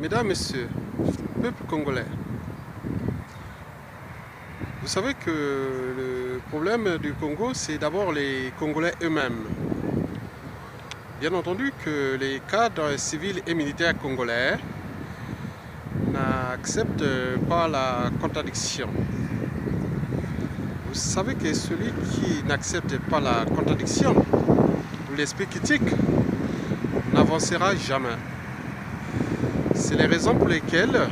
Mesdames, Messieurs, peuple congolais, vous savez que le problème du Congo, c'est d'abord les Congolais eux-mêmes. Bien entendu que les cadres civils et militaires congolais n'acceptent pas la contradiction. Vous savez que celui qui n'accepte pas la contradiction, l'esprit critique, n'avancera jamais. C'est les raisons pour lesquelles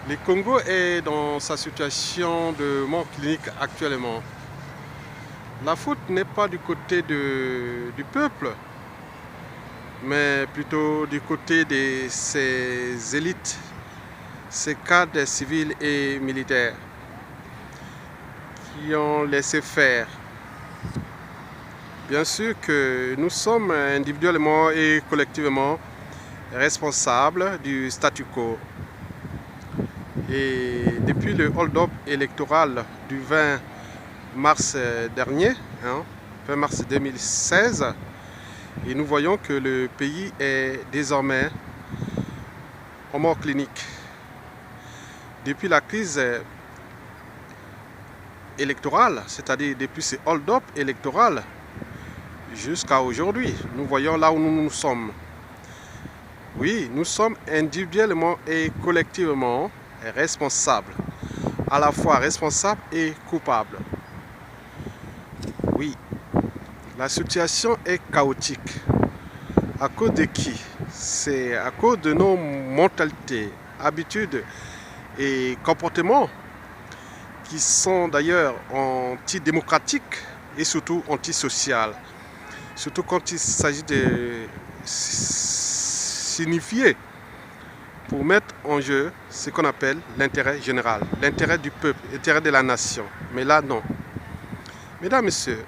le Congo est dans sa situation de mort clinique actuellement. La faute n'est pas du côté du peuple, mais plutôt du côté de ces élites, ces cadres civils et militaires qui ont laissé faire. Bien sûr que nous sommes individuellement et collectivement responsables du statu quo. Et depuis le hold-up électoral du 20 mars dernier, 20 mars 2016, et nous voyons que le pays est désormais en mort clinique. Depuis la crise électorale, c'est-à-dire depuis ce hold-up électoral jusqu'à aujourd'hui, nous voyons là où nous sommes. Oui, nous sommes individuellement et collectivement responsables, à la fois responsables et coupables. Oui, la situation est chaotique. À cause de qui? C'est à cause de nos mentalités, habitudes et comportements qui sont d'ailleurs antidémocratiques et surtout antisociaux. Surtout quand il s'agit de signifier pour mettre en jeu ce qu'on appelle l'intérêt général, l'intérêt du peuple, l'intérêt de la nation. Mais là, non. Mesdames, Messieurs,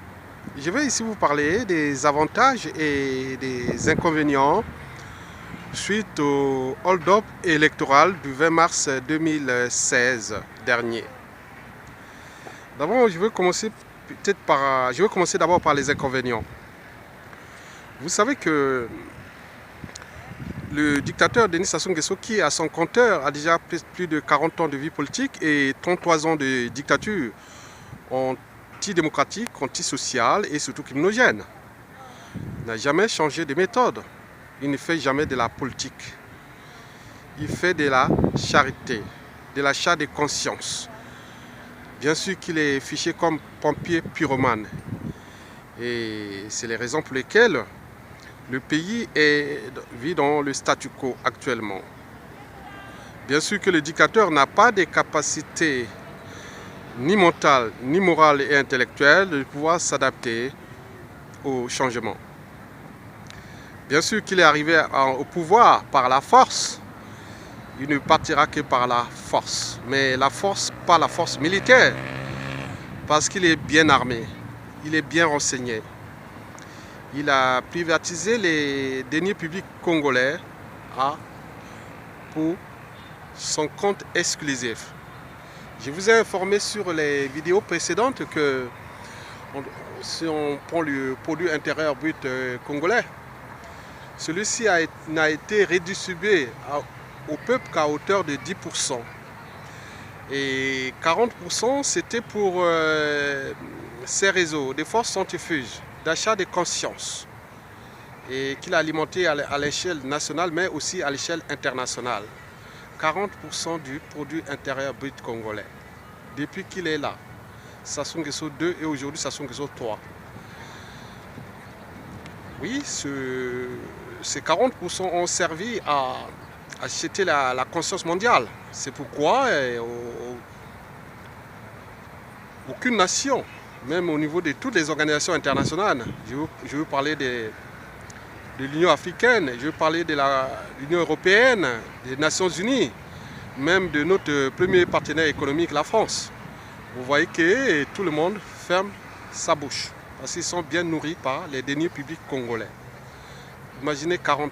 je vais ici vous parler des avantages et des inconvénients suite au hold-up électoral du 20 mars 2016 dernier. D'abord, je vais commencer d'abord par les inconvénients. Vous savez que le dictateur Denis Sassou Nguesso, qui à son compteur a déjà plus de 40 ans de vie politique et 33 ans de dictature antidémocratique, antisociale et surtout criminogène, n'a jamais changé de méthode. Il ne fait jamais de la politique. Il fait de la charité, de l'achat de conscience. Bien sûr qu'il est fiché comme pompier pyromane. Et c'est les raisons pour lesquelles le pays vit dans le statu quo actuellement. Bien sûr que le dictateur n'a pas de capacité ni mentale, ni morale et intellectuelle de pouvoir s'adapter au changement. Bien sûr qu'il est arrivé au pouvoir par la force. Il ne partira que par la force. Mais la force, pas la force militaire. Parce qu'il est bien armé. Il est bien renseigné. Il a privatisé les deniers publics congolais pour son compte exclusif. Je vous ai informé sur les vidéos précédentes que si on prend le produit intérieur brut congolais, celui-ci n'a été redistribué au peuple qu'à hauteur de 10%. Et 40% c'était pour ces réseaux, des forces centrifuges, d'achat de conscience, et qu'il a alimenté à l'échelle nationale, mais aussi à l'échelle internationale. 40% du produit intérieur brut congolais. Depuis qu'il est là, Sassou Nguesso 2 et aujourd'hui Sassou Nguesso 3. Oui, ces 40% ont servi à acheter la conscience mondiale. C'est pourquoi aucune nation, même au niveau de toutes les organisations internationales, je veux parler de l'Union africaine, je veux parler de l'Union européenne, des Nations unies, même de notre premier partenaire économique, la France. Vous voyez que tout le monde ferme sa bouche, parce qu'ils sont bien nourris par les deniers publics congolais. Imaginez 40%.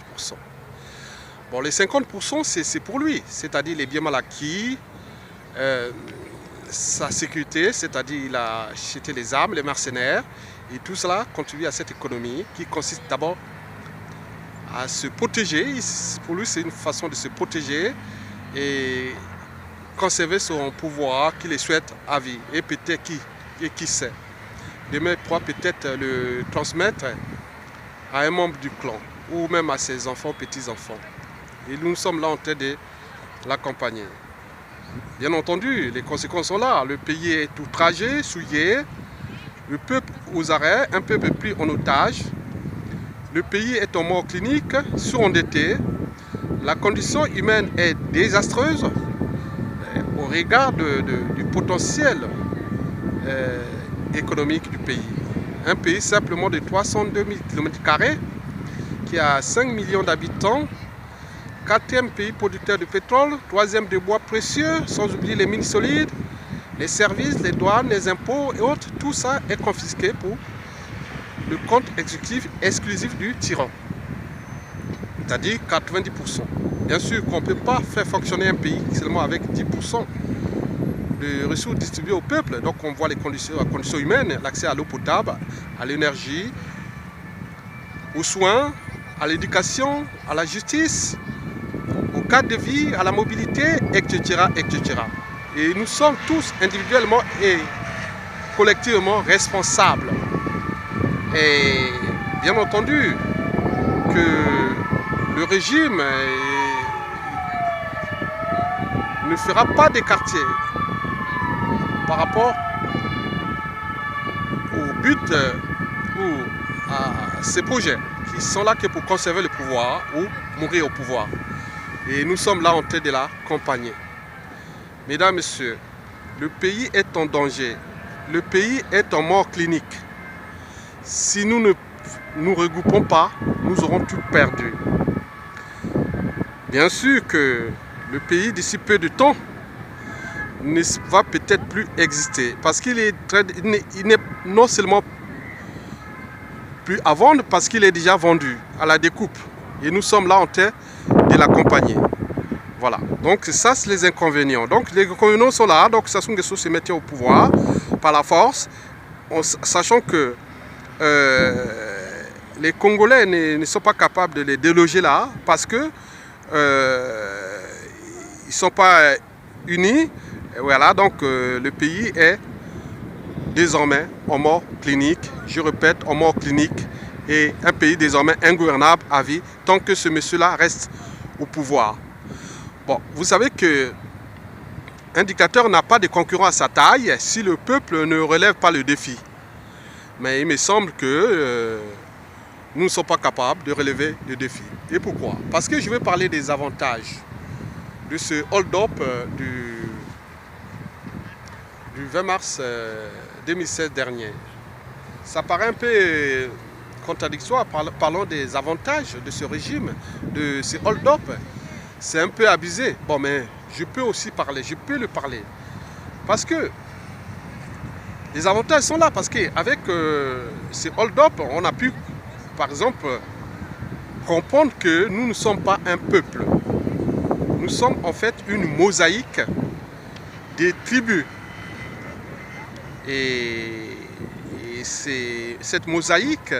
Bon, les 50%, c'est pour lui, c'est-à-dire les biens mal acquis, sa sécurité, c'est-à-dire il a acheté les armes, les mercenaires, et tout cela contribue à cette économie qui consiste d'abord à se protéger. Pour lui, c'est une façon de se protéger et conserver son pouvoir qu'il souhaite à vie. Et peut-être qui sait, demain il pourra peut-être le transmettre à un membre du clan ou même à ses enfants, petits-enfants. Et nous sommes là en train de l'accompagner. Bien entendu, les conséquences sont là. Le pays est outragé, souillé, le peuple aux arrêts, un peuple pris en otage. Le pays est en mort clinique, surendetté. La condition humaine est désastreuse au regard du potentiel économique du pays. Un pays simplement de 302 000 km² qui a 5 millions d'habitants, 4e pays producteur de pétrole, 3e de bois précieux, sans oublier les mines solides, les services, les douanes, les impôts et autres. Tout ça est confisqué pour le compte exclusif du tyran, c'est-à-dire 90%. Bien sûr qu'on ne peut pas faire fonctionner un pays seulement avec 10% de ressources distribuées au peuple. Donc on voit les conditions humaines, l'accès à l'eau potable, à l'énergie, aux soins, à l'éducation, à la justice, au cadre de vie, à la mobilité, etc., etc. Et nous sommes tous individuellement et collectivement responsables. Et bien entendu que le régime ne fera pas des quartiers par rapport au but ou à ces projets qui sont là que pour conserver le pouvoir ou mourir au pouvoir. Et nous sommes là en train de l'accompagner. Mesdames, Messieurs, le pays est en danger. Le pays est en mort clinique. Si nous ne nous regroupons pas, nous aurons tout perdu. Bien sûr que le pays, d'ici peu de temps, ne va peut-être plus exister. Parce qu'il est n'est non seulement plus à vendre, parce qu'il est déjà vendu à la découpe. Et nous sommes là en train de l'accompagner. Voilà. Donc ça, c'est les inconvénients. Donc les inconvénients sont là. Donc Sassou Nguesso se mettait au pouvoir par la force, sachant que les Congolais ne sont pas capables de les déloger là parce que ils ne sont pas unis. Et voilà, donc le pays est désormais en mort clinique. Je répète, en mort clinique. Et un pays désormais ingouvernable à vie tant que ce monsieur-là reste au pouvoir. Bon, vous savez que un dictateur n'a pas de concurrent à sa taille si le peuple ne relève pas le défi. Mais il me semble que nous ne sommes pas capables de relever le défi. Et pourquoi? Parce que je vais parler des avantages de ce hold-up du 20 mars 2016 dernier. Ça paraît un peu contradictoire, parlons des avantages de ce régime, de ce hold-up. C'est un peu abusé. Bon, mais je peux aussi parler, je peux le parler. Parce que les avantages sont là, parce qu'avec ce hold-up, on a pu, par exemple, comprendre que nous ne sommes pas un peuple. Nous sommes en fait une mosaïque des tribus. Et cette mosaïque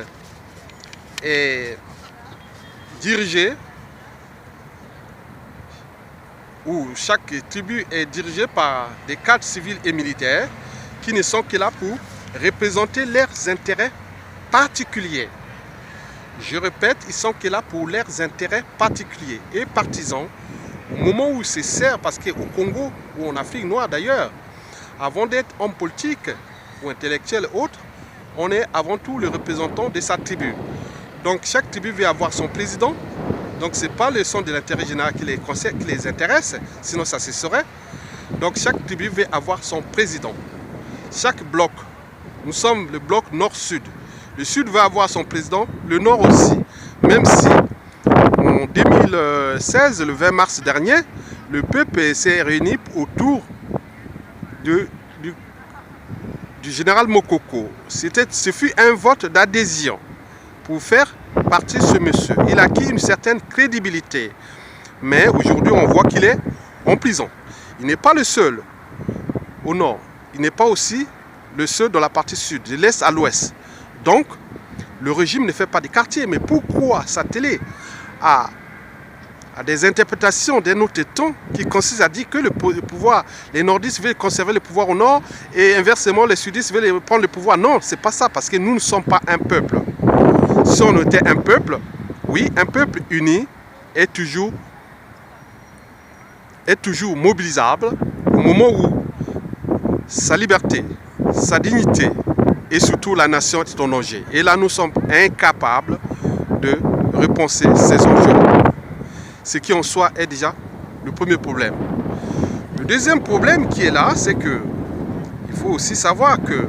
est dirigée, où chaque tribu est dirigée par des cadres civils et militaires qui ne sont que là pour représenter leurs intérêts particuliers. Je répète, ils sont que là pour leurs intérêts particuliers et partisans. Au moment où c'est sert, parce qu'au Congo ou en Afrique noire d'ailleurs, avant d'être homme politique ou intellectuel ou autre, on est avant tout le représentant de sa tribu. Donc chaque tribu veut avoir son président. Donc ce n'est pas le son de l'intérêt général qui les intéresse, sinon ça se saurait. Donc chaque tribu veut avoir son président. Chaque bloc, nous sommes le bloc nord-sud. Le sud veut avoir son président, le nord aussi. Même si en 2016, le 20 mars dernier, le peuple s'est réuni autour du général Mokoko. Ce fut un vote d'adhésion pour faire partir ce monsieur. Il a acquis une certaine crédibilité. Mais aujourd'hui, on voit qu'il est en prison. Il n'est pas le seul au nord. Il n'est pas aussi le seul dans la partie sud, de l'est à l'ouest. Donc, le régime ne fait pas des quartiers. Mais pourquoi s'atteler à des interprétations d'un autre temps qui consistent à dire que le pouvoir, les nordistes veulent conserver le pouvoir au nord et inversement les sudistes veulent prendre le pouvoir. Non, c'est pas ça, parce que nous ne sommes pas un peuple. Si on était un peuple, oui, un peuple uni est toujours mobilisable au moment où sa liberté, sa dignité et surtout la nation est en danger. Et là, nous sommes incapables de repenser ces enjeux. Ce qui en soi est déjà le premier problème. Le deuxième problème qui est là, c'est que il faut aussi savoir que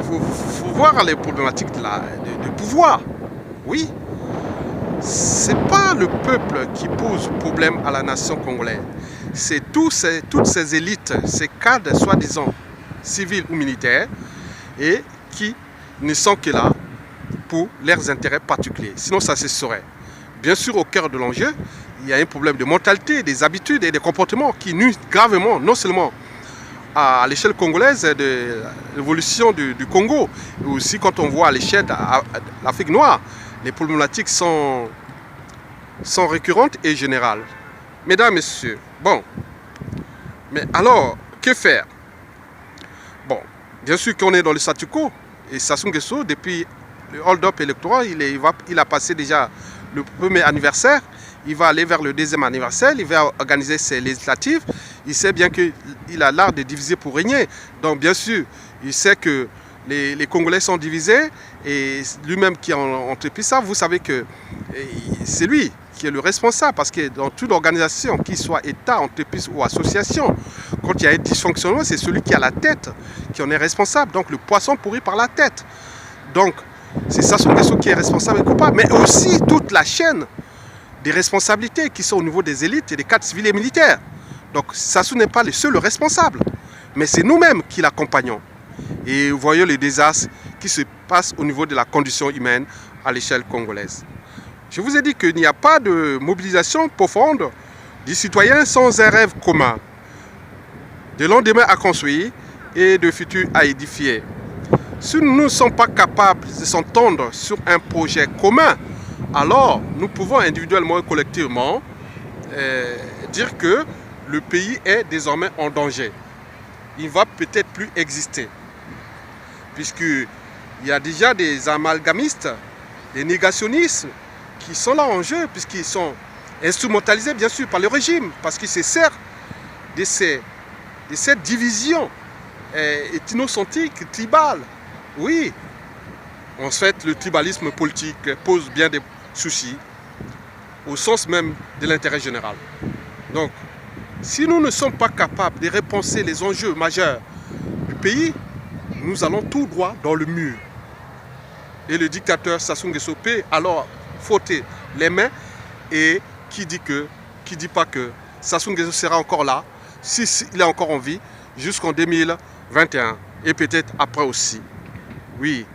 faut voir les problématiques de pouvoir. Oui, c'est pas le peuple qui pose problème à la nation congolaise. C'est toutes ces élites, ces cadres soi-disant civils ou militaires, et qui ne sont que là pour leurs intérêts particuliers. Sinon, ça se saurait. Bien sûr, au cœur de l'enjeu, il y a un problème de mentalité, des habitudes et des comportements qui nuisent gravement, non seulement à l'échelle congolaise de l'évolution du Congo, mais aussi quand on voit à l'échelle de l'Afrique noire, les problématiques sont récurrentes et générales. Mesdames, Messieurs, bon, mais alors, que faire? Bon, bien sûr qu'on est dans le statu quo, et Sassou Nguesso, depuis le hold-up électoral, il a passé déjà le premier anniversaire, il va aller vers le deuxième anniversaire, il va organiser ses législatives. Il sait bien qu'il a l'art de diviser pour régner. Donc bien sûr, il sait que les Congolais sont divisés et lui-même qui a entrepris ça, vous savez que c'est lui qui est le responsable, parce que dans toute organisation, qu'il soit État, entreprise ou association, quand il y a un dysfonctionnement, c'est celui qui a la tête qui en est responsable. Donc le poisson pourrit par la tête. Donc c'est Sassou Nguesso qui est responsable et coupable, mais aussi toute la chaîne des responsabilités qui sont au niveau des élites et des cadres civils et militaires. Donc Sassou n'est pas le seul responsable, mais c'est nous-mêmes qui l'accompagnons. Et vous voyez les désastres qui se passent au niveau de la condition humaine à l'échelle congolaise. Je vous ai dit qu'il n'y a pas de mobilisation profonde des citoyens sans un rêve commun, de lendemain à construire et de futur à édifier. Si nous ne sommes pas capables de s'entendre sur un projet commun, alors nous pouvons individuellement et collectivement dire que le pays est désormais en danger. Il ne va peut-être plus exister. Puisqu'il y a déjà des amalgamistes, des négationnistes qui sont là en jeu, puisqu'ils sont instrumentalisés bien sûr par le régime, parce qu'il se sert de cette division ethnocentrique, tribale. Oui, en fait, le tribalisme politique pose bien des soucis au sens même de l'intérêt général. Donc, si nous ne sommes pas capables de repenser les enjeux majeurs du pays, nous allons tout droit dans le mur. Et le dictateur Sassou Nguesso peut alors frotter les mains et qui dit pas que Sassou Nguesso sera encore là, s'il est encore en vie, jusqu'en 2021 et peut-être après aussi. Oui,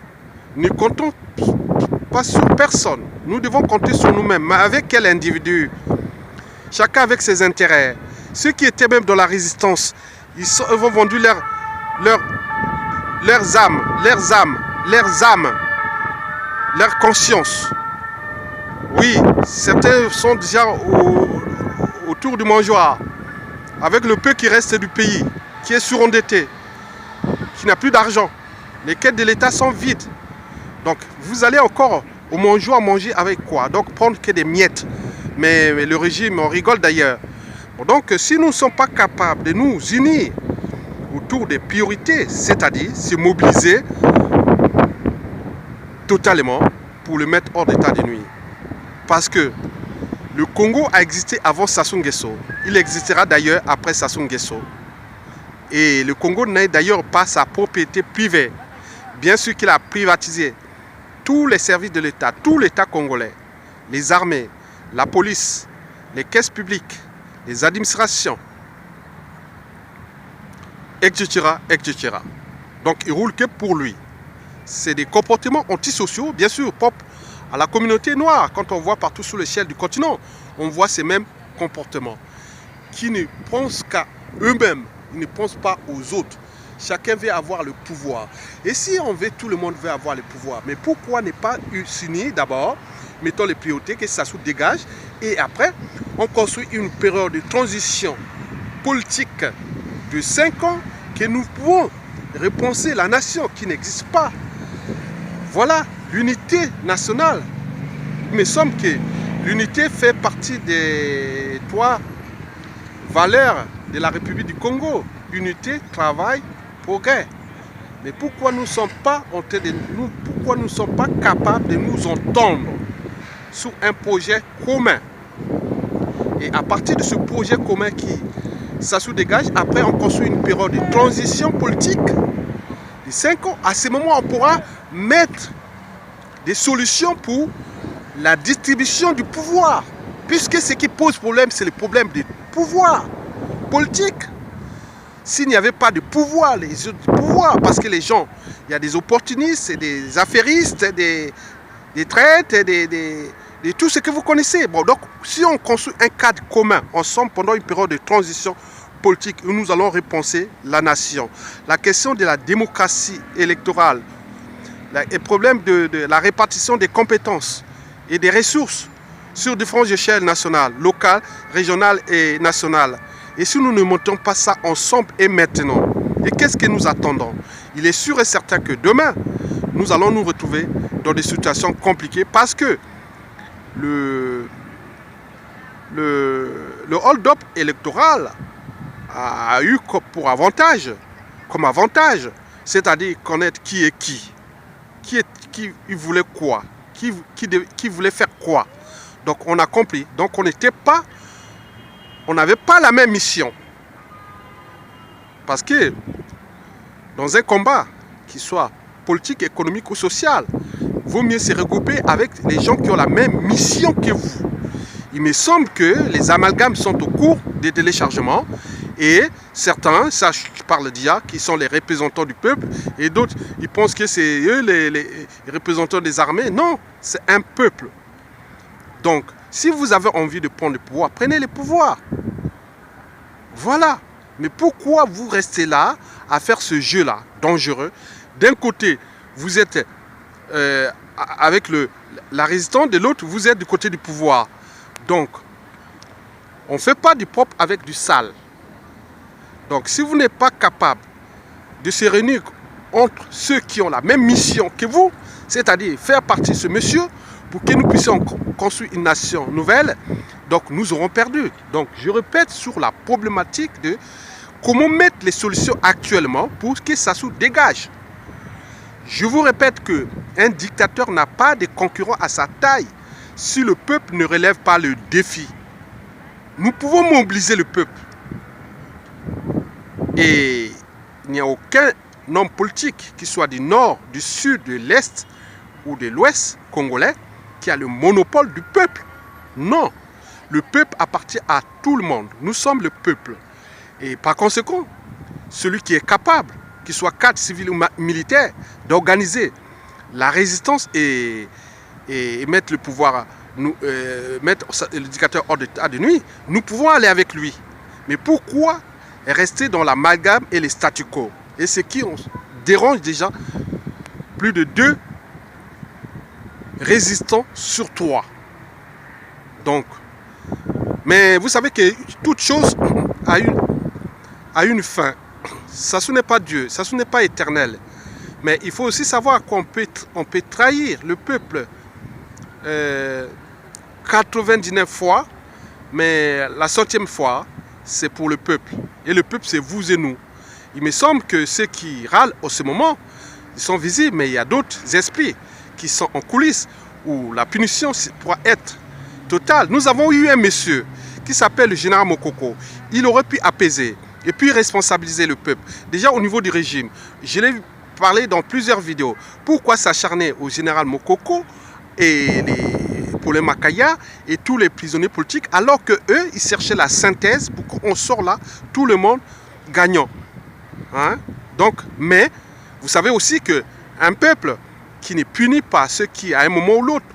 nous ne comptons pas sur personne. Nous devons compter sur nous-mêmes. Mais avec quel individu? Chacun avec ses intérêts. Ceux qui étaient même dans la résistance, ils ont vendu leurs âmes, leur conscience. Oui, certains sont déjà autour du mangeoire, avec le peu qui reste du pays, qui est surendetté, qui n'a plus d'argent. Les caisses de l'État sont vides. Donc, vous allez encore au mangeoire manger avec quoi? Donc, prendre que des miettes. Mais le régime, on rigole d'ailleurs. Donc, si nous ne sommes pas capables de nous unir autour des priorités, c'est-à-dire se mobiliser totalement pour le mettre hors d'état de nuire. Parce que le Congo a existé avant Sassou Nguesso. Il existera d'ailleurs après Sassou Nguesso. Et le Congo n'est d'ailleurs pas sa propriété privée. Bien sûr qu'il a privatisé tous les services de l'État, tout l'État congolais, les armées, la police, les caisses publiques, les administrations, etc., etc. Donc il ne roule que pour lui. C'est des comportements antisociaux, bien sûr, propres à la communauté noire. Quand on voit partout sur l'échelle du continent, on voit ces mêmes comportements qui ne pensent qu'à eux-mêmes, ils ne pensent pas aux autres. chacun veut avoir le pouvoir. Et si on veut, tout le monde veut avoir le pouvoir. Mais pourquoi ne pas s'unir d'abord, mettons les priorités, que ça se dégage, et après, on construit une période de transition politique de 5 ans que nous pouvons repenser la nation qui n'existe pas. Voilà l'unité nationale. Il me semble que l'unité fait partie des 3 valeurs de la République du Congo. Unité, travail, progrès. Mais pourquoi nous ne sommes pas capables de nous entendre sur un projet commun? Et à partir de ce projet commun ça se dégage, après on construit une période de transition politique de 5 ans. À ce moment, on pourra mettre des solutions pour la distribution du pouvoir. Puisque ce qui pose problème, c'est le problème du pouvoir politique. S'il n'y avait pas de pouvoir, parce que les gens, il y a des opportunistes, des affairistes, des traites, de tout ce que vous connaissez. Bon, donc, si on construit un cadre commun ensemble pendant une période de transition politique où nous allons repenser la nation, la question de la démocratie électorale, le problème de la répartition des compétences et des ressources sur différentes échelles nationales, locales, régionales et nationales. Et si nous ne montons pas ça ensemble et maintenant, et qu'est-ce que nous attendons? Il est sûr et certain que demain, nous allons nous retrouver dans des situations compliquées parce que le hold-up électoral a eu comme avantage, c'est-à-dire connaître qui est qui voulait quoi, qui voulait faire quoi. Donc on a compris, donc on n'avait pas la même mission. Parce que dans un combat, qui soit politique, économique ou social, il vaut mieux se regrouper avec les gens qui ont la même mission que vous. Il me semble que les amalgames sont au cours des téléchargements et certains, ça je parle d'IA, qui sont les représentants du peuple et d'autres, ils pensent que c'est eux les représentants des armées. Non, c'est un peuple. Donc, si vous avez envie de prendre le pouvoir, prenez le pouvoir. Voilà. Mais pourquoi vous restez là à faire ce jeu-là dangereux? D'un côté, vous êtes avec la résistance, de l'autre, vous êtes du côté du pouvoir. Donc, on ne fait pas du propre avec du sale. Donc, si vous n'êtes pas capable de se réunir entre ceux qui ont la même mission que vous, c'est-à-dire faire partie de ce monsieur, pour que nous puissions construire une nation nouvelle, donc nous aurons perdu. Donc, je répète sur la problématique de comment mettre les solutions actuellement pour que ça se dégage. Je vous répète qu'un dictateur n'a pas de concurrent à sa taille si le peuple ne relève pas le défi. Nous pouvons mobiliser le peuple. Et il n'y a aucun homme politique, qui soit du nord, du sud, de l'est ou de l'ouest congolais, qui a le monopole du peuple. Non. Le peuple appartient à tout le monde. Nous sommes le peuple. Et par conséquent, celui qui est capable, qu'il soit cadre civil ou militaire, d'organiser la résistance et mettre le pouvoir, mettre le dictateur hors d'état de nuit, nous pouvons aller avec lui. Mais pourquoi rester dans l'amalgame et les statu quo? Et ce qui dérange déjà plus de 2 résistants sur 3. Donc, mais vous savez que toute chose a une fin. Ça, ce n'est pas Dieu, ça, ce n'est pas éternel. Mais il faut aussi savoir qu'on peut trahir le peuple 99 fois, mais la 100e fois, c'est pour le peuple. Et le peuple, c'est vous et nous. Il me semble que ceux qui râlent en ce moment, ils sont visibles, mais il y a d'autres esprits qui sont en coulisses où la punition pourra être totale. Nous avons eu un monsieur qui s'appelle le général Mokoko. Il aurait pu apaiser et puis responsabiliser le peuple. Déjà au niveau du régime, je l'ai parlé dans plusieurs vidéos. Pourquoi s'acharner au général Mokoko et pour les Makaya et tous les prisonniers politiques, alors que eux, ils cherchaient la synthèse pour qu'on sorte là, tout le monde gagnant. Hein? Donc, mais vous savez aussi qu'un peuple qui ne punit pas ceux qui, à un moment ou l'autre,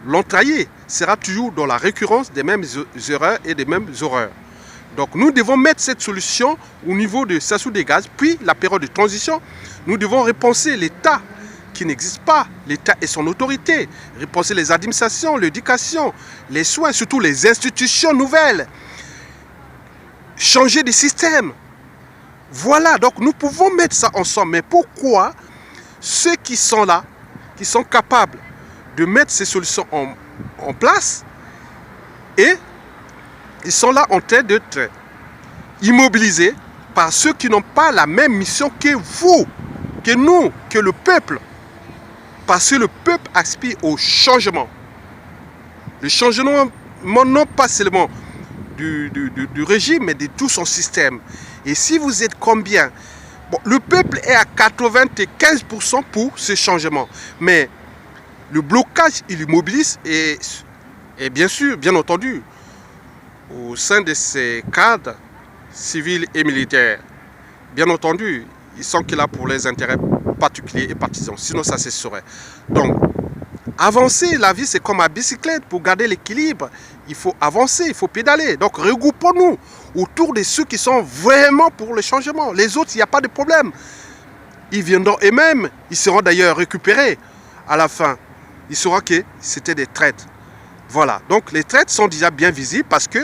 l'ont trahi, sera toujours dans la récurrence des mêmes erreurs et des mêmes horreurs. Donc nous devons mettre cette solution au niveau de Sassou des gaz, puis la période de transition, nous devons repenser l'État qui n'existe pas, l'État et son autorité, repenser les administrations, l'éducation, les soins, surtout les institutions nouvelles, changer de système. Voilà, donc nous pouvons mettre ça ensemble. Mais pourquoi ceux qui sont là, qui sont capables de mettre ces solutions en place, et ils sont là en train d'être immobilisés par ceux qui n'ont pas la même mission que vous, que nous, que le peuple. Parce que le peuple aspire au changement. Le changement, non pas seulement du régime, mais de tout son système. Et si vous êtes combien? Bon, le peuple est à 95% pour ce changement. Mais le blocage, il immobilise et bien sûr, bien entendu, au sein de ces cadres civils et militaires, bien entendu, ils sont là pour les intérêts particuliers et partisans. Sinon, ça cesserait. Donc, avancer, la vie, c'est comme à bicyclette. Pour garder l'équilibre, il faut avancer, il faut pédaler. Donc, regroupons-nous autour de ceux qui sont vraiment pour le changement. Les autres, il n'y a pas de problème. Ils viendront eux-mêmes. Ils seront d'ailleurs récupérés à la fin. Il saura que c'était des traites. Voilà. Donc, les traites sont déjà bien visibles parce que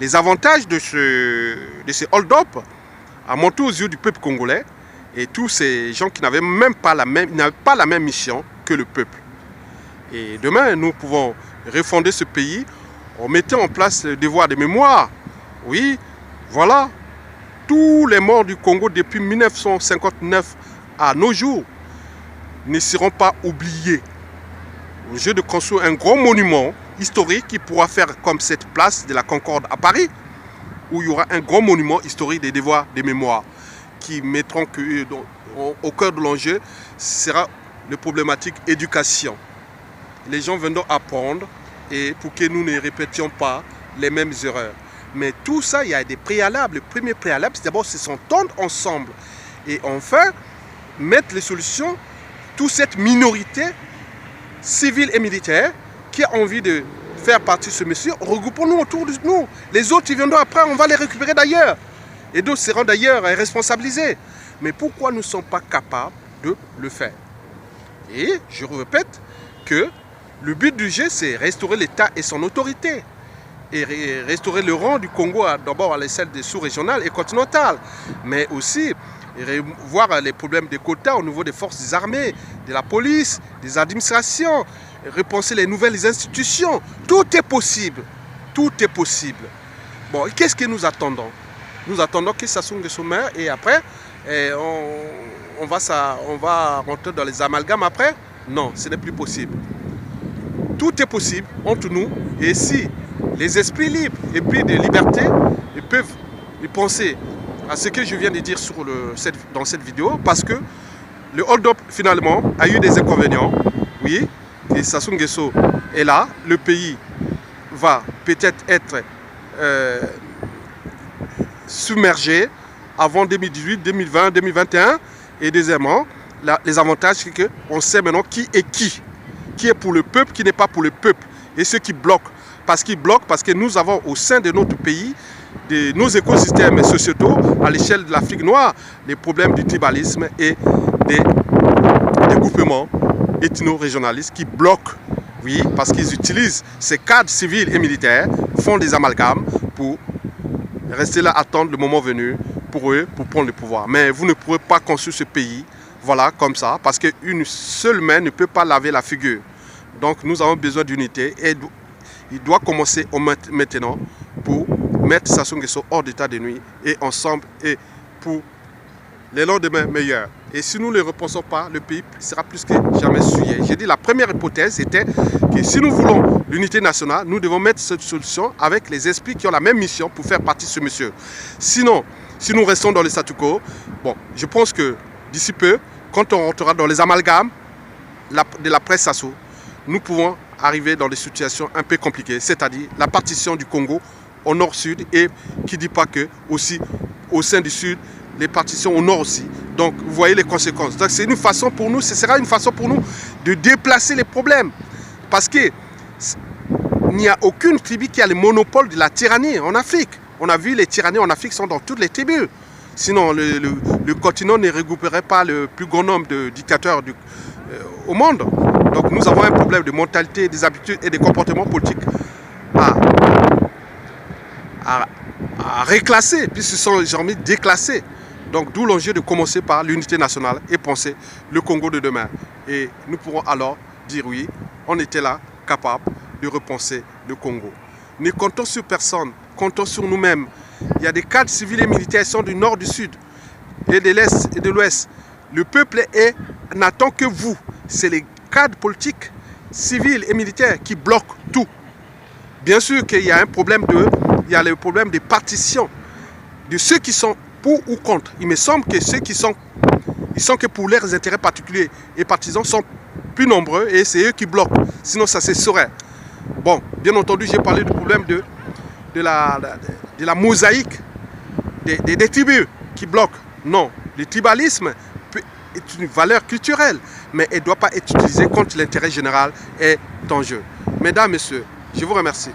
les avantages de ce hold-up a monté aux yeux du peuple congolais et tous ces gens qui n'avaient même pas la même mission que le peuple. Et demain, nous pouvons refonder ce pays en mettant en place le devoir de mémoire. Oui, voilà, tous les morts du Congo depuis 1959 à nos jours ne seront pas oubliés. Au lieu de construire un gros monument historique qui pourra faire comme cette place de la Concorde à Paris, où il y aura un gros monument historique des devoirs de mémoire qui mettront au cœur de l'enjeu sera la problématique éducation. Les gens viendront apprendre et pour que nous ne répétions pas les mêmes erreurs. Mais tout ça, il y a des préalables. Le premier préalable, c'est d'abord se s'entendre ensemble. Et enfin, mettre les solutions, toute cette minorité civile et militaire qui a envie de faire partie de ce monsieur, regroupons-nous autour de nous. Les autres, ils viendront après, on va les récupérer d'ailleurs. Et d'autres seront d'ailleurs responsabilisés. Mais pourquoi nous ne sommes pas capables de le faire? Et je répète que le but du jeu, c'est restaurer l'État et son autorité. Et restaurer le rang du Congo d'abord à l'échelle des sous-régionales et continentales. Mais aussi voir les problèmes des quotas au niveau des forces armées, de la police, des administrations, repenser les nouvelles institutions. Tout est possible. Tout est possible. Bon, qu'est-ce que nous attendons? Nous attendons que Sassou Nguesso meure et après, on va rentrer dans les amalgames après? Non, ce n'est plus possible. Tout est possible entre nous et si les esprits libres et puis de liberté, ils peuvent y penser à ce que je viens de dire dans cette vidéo parce que le hold-up finalement a eu des inconvénients. Oui, et Sassou Nguesso est là, le pays va peut-être être submergé avant 2018, 2020, 2021 et deuxièmement, les avantages c'est qu'on sait maintenant qui est qui est pour le peuple, qui n'est pas pour le peuple et ceux qui bloquent. Parce qu'ils bloquent, parce que nous avons au sein de notre pays, de nos écosystèmes sociétaux, à l'échelle de l'Afrique noire, les problèmes du tribalisme et des groupements ethno-régionalistes qui bloquent, oui, parce qu'ils utilisent ces cadres civils et militaires, font des amalgames pour rester là, attendre le moment venu pour eux, pour prendre le pouvoir. Mais vous ne pourrez pas construire ce pays, voilà, comme ça, parce qu'une seule main ne peut pas laver la figure. Donc nous avons besoin d'unité et il doit commencer maintenant pour mettre Sassou Nguesso hors d'état de nuit et ensemble et pour les lendemains meilleurs. Et si nous ne le repensons pas, le pays sera plus que jamais souillé. J'ai dit la première hypothèse était que si nous voulons l'unité nationale, nous devons mettre cette solution avec les esprits qui ont la même mission pour faire partie de ce monsieur. Sinon, si nous restons dans le statu quo, bon, je pense que d'ici peu, quand on rentrera dans les amalgames de la presse Sassou, nous pouvons arriver dans des situations un peu compliquées, c'est-à-dire la partition du Congo au nord-sud et qui ne dit pas que aussi au sein du sud, les partitions au nord aussi. Donc vous voyez les conséquences. Donc c'est une façon pour nous, ce sera une façon pour nous de déplacer les problèmes. Parce que il n'y a aucune tribu qui a le monopole de la tyrannie en Afrique. On a vu les tyrannies en Afrique sont dans toutes les tribus. Sinon, le continent ne regrouperait pas le plus grand nombre de dictateurs au monde. Donc nous avons un problème de mentalité, des habitudes et des comportements politiques à reclasser, puisqu'ils sont jamais déclassés. Donc d'où l'enjeu de commencer par l'unité nationale et penser le Congo de demain. Et nous pourrons alors dire oui, on était là, capable de repenser le Congo. Ne comptons sur personne, comptons sur nous-mêmes. Il y a des cadres civils et militaires qui sont du nord, du sud, et de l'est et de l'ouest. Le peuple n'attend que vous. C'est les cadres politiques, civils et militaires qui bloquent tout. Bien sûr qu'il y a un problème il y a le problème des partitions, de ceux qui sont pour ou contre. Il me semble que ceux qui sont, ils sont que pour leurs intérêts particuliers et partisans sont plus nombreux et c'est eux qui bloquent. Sinon ça se saurait. Bon, bien entendu, j'ai parlé du problème de la mosaïque des tribus qui bloquent. Non, le tribalisme est une valeur culturelle, mais elle ne doit pas être utilisée quand l'intérêt général est en jeu. Mesdames, Messieurs, je vous remercie.